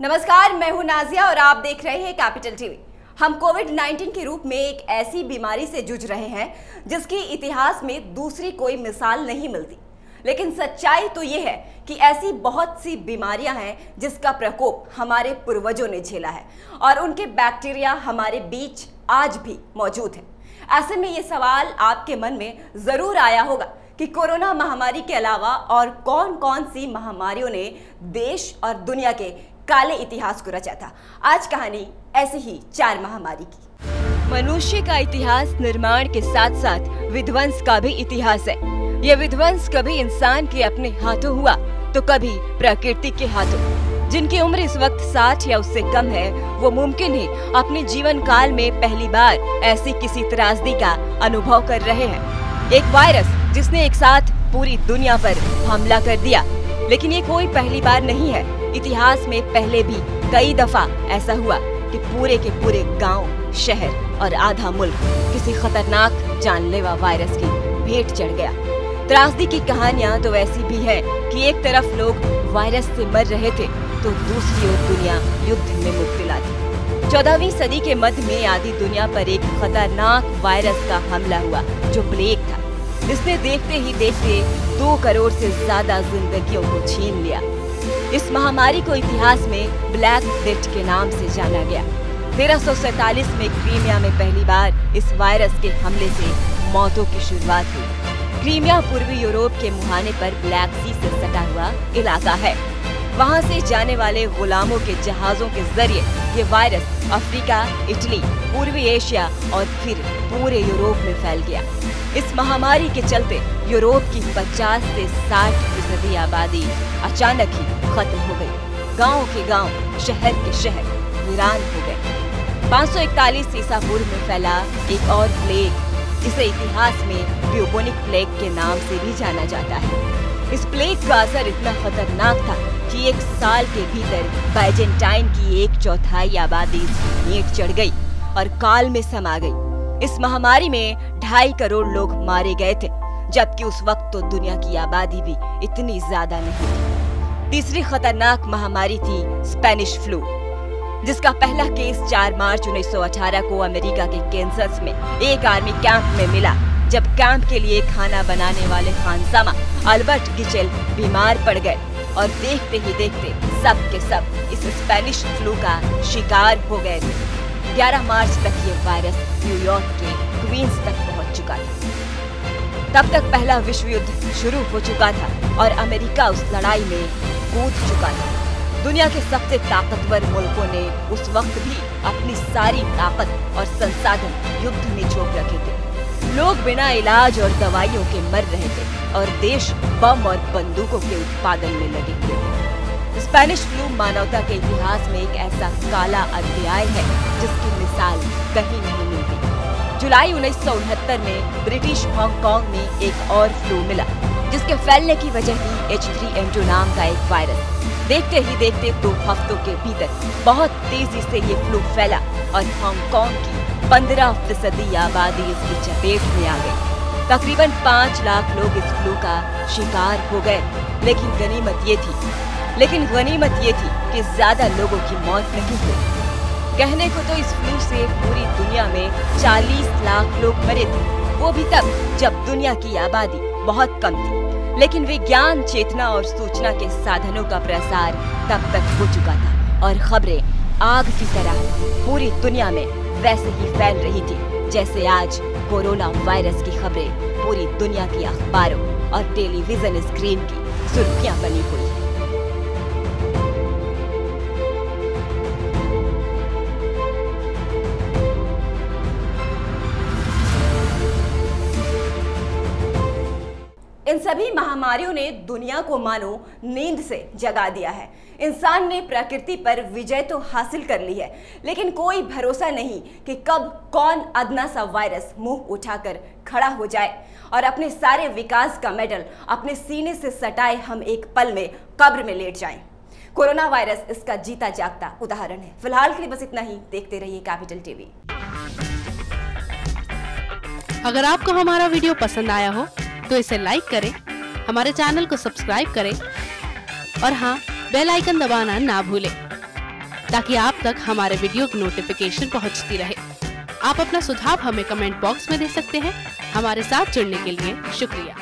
नमस्कार, मैं हूं नाजिया और आप देख रहे हैं कैपिटल टीवी। हम कोविड-19 के रूप में एक ऐसी बीमारी से जूझ रहे हैं जिसकी इतिहास में दूसरी कोई मिसाल नहीं मिलती। लेकिन सच्चाई तो ये है कि ऐसी बहुत सी बीमारियां हैं जिसका प्रकोप हमारे पूर्वजों ने झेला है और उनके बैक्टीरिया हमारे बीच आज भी मौजूद है। ऐसे में ये सवाल आपके मन में जरूर आया होगा कि कोरोना महामारी के अलावा और कौन कौन सी महामारियों ने देश और दुनिया के काले इतिहास को रचा था। आज कहानी ऐसी ही 4 महामारी की। मनुष्य का इतिहास निर्माण के साथ साथ विध्वंस का भी इतिहास है। यह विध्वंस कभी इंसान के अपने हाथों हुआ तो कभी प्रकृति के हाथों। जिनकी उम्र इस वक्त 60 या उससे कम है वो मुमकिन है अपने जीवन काल में पहली बार ऐसी किसी त्रासदी का अनुभव कर रहे हैं। एक वायरस जिसने एक साथ पूरी दुनिया पर हमला कर दिया। लेकिन ये कोई पहली बार नहीं है। इतिहास में पहले भी कई दफा ऐसा हुआ कि पूरे के पूरे गांव, शहर और आधा मुल्क किसी खतरनाक जानलेवा वायरस की भेंट चढ़ गया। त्रासदी की कहानियां तो ऐसी भी हैं कि एक तरफ लोग वायरस से मर रहे थे तो दूसरी ओर दुनिया युद्ध में मुब्तला थी। 14वीं सदी के मध्य में आधी दुनिया पर एक खतरनाक वायरस का हमला हुआ जो प्लेग था, जिसने देखते ही देखते 2 करोड़ से ज्यादा जिंदगियों को छीन लिया। इस महामारी को इतिहास में ब्लैक डेथ के नाम से जाना गया। 1347 में क्रीमिया में पहली बार इस वायरस के हमले से मौतों की शुरुआत हुई। क्रीमिया पूर्वी यूरोप के मुहाने पर ब्लैक सी से सटा हुआ इलाका है। वहां से जाने वाले गुलामों के जहाजों के जरिए ये वायरस अफ्रीका, इटली, पूर्वी एशिया और फिर पूरे यूरोप में फैल गया। इस महामारी के चलते यूरोप की 50 से 60% आबादी अचानक ही खत्म हो गई। गांव के गांव, शहर के शहर वीरान हो गए। 541 ईसा पूर्व में फैला एक और प्लेग, जिसे इतिहास में ब्यूबोनिक प्लेग के नाम से भी जाना जाता है। इस प्लेग का असर इतना खतरनाक था कि 1 साल के भीतर बाइजेंटाइन की 1/4 आबादी भेंट चढ़ गई और काल में समा गई। इस महामारी में 2.5 करोड़ लोग मारे गए थे, जबकि उस वक्त तो दुनिया की आबादी भी इतनी ज्यादा नहीं थी। तीसरी खतरनाक महामारी थी स्पेनिश फ्लू, जिसका पहला केस 4 मार्च 1918 को अमेरिका के कैंसस में एक आर्मी कैंप में मिला, जब कैंप के लिए खाना बनाने वाले खानसामा अल्बर्ट गिचेल बीमार पड़ गए और देखते ही देखते सब के सब इस स्पेनिश फ्लू का शिकार हो गए थे। 11 मार्च तक ये वायरस न्यूयॉर्क के क्वींस तक पहुंच चुका था। तब तक पहला विश्व युद्ध शुरू हो चुका था और अमेरिका उस लड़ाई में कूद चुका था। दुनिया के सबसे ताकतवर मुल्कों ने उस वक्त भी अपनी सारी ताकत और संसाधन युद्ध में झोंक रखे थे। लोग बिना इलाज और दवाइयों के मर रहे थे और देश बम और बंदूकों के उत्पादन में लगे थे। स्पेनिश फ्लू मानवता के इतिहास में एक ऐसा काला अध्याय है जिसकी मिसाल कहीं नहीं मिलती। जुलाई 1969 में ब्रिटिश हांगकांग में एक और फ्लू मिला, जिसके फैलने की वजह थी H3N2 नाम का एक वायरस। देखते ही देखते 2 हफ्तों के भीतर बहुत तेजी से ये फ्लू फैला और हांगकांग की 15% आबादी इसकी चपेट में आ गई। तकरीबन 5 लाख लोग इस फ्लू का शिकार हो गए। लेकिन गनीमत ये थी कि ज्यादा लोगों की मौत नहीं हुई। कहने को तो इस फ्लू से पूरी दुनिया में 40 लाख लोग मरे थे, वो भी तब जब दुनिया की आबादी बहुत कम थी। लेकिन विज्ञान, चेतना और सूचना के साधनों का प्रसार तब तक हो चुका था और खबरें आग की तरह पूरी दुनिया में वैसे ही फैल रही थी जैसे आज कोरोना वायरस की खबरें पूरी दुनिया की अखबारों और टेलीविजन स्क्रीन की सुर्खियां बनी हुई है। इन सभी महामारियों ने दुनिया को मानो नींद से जगा दिया है। इंसान ने प्रकृति पर विजय तो हासिल कर ली है, लेकिन कोई भरोसा नहीं कि कब कौन अदना सा वायरस मुंह उठाकर खड़ा हो जाए और अपने सारे विकास का मेडल अपने सीने से सटाए हम एक पल में कब्र में लेट जाएं। कोरोना वायरस इसका जीता जागता उदाहरण है। फिलहाल के लिए बस इतना ही। देखते रहिए कैपिटल टीवी। अगर आपको हमारा वीडियो पसंद आया हो तो इसे लाइक करें, हमारे चैनल को सब्सक्राइब करें और हाँ, बेल आइकन दबाना ना भूलें। ताकि आप तक हमारे वीडियो की नोटिफिकेशन पहुंचती रहे। आप अपना सुझाव हमें कमेंट बॉक्स में दे सकते हैं। हमारे साथ जुड़ने के लिए शुक्रिया।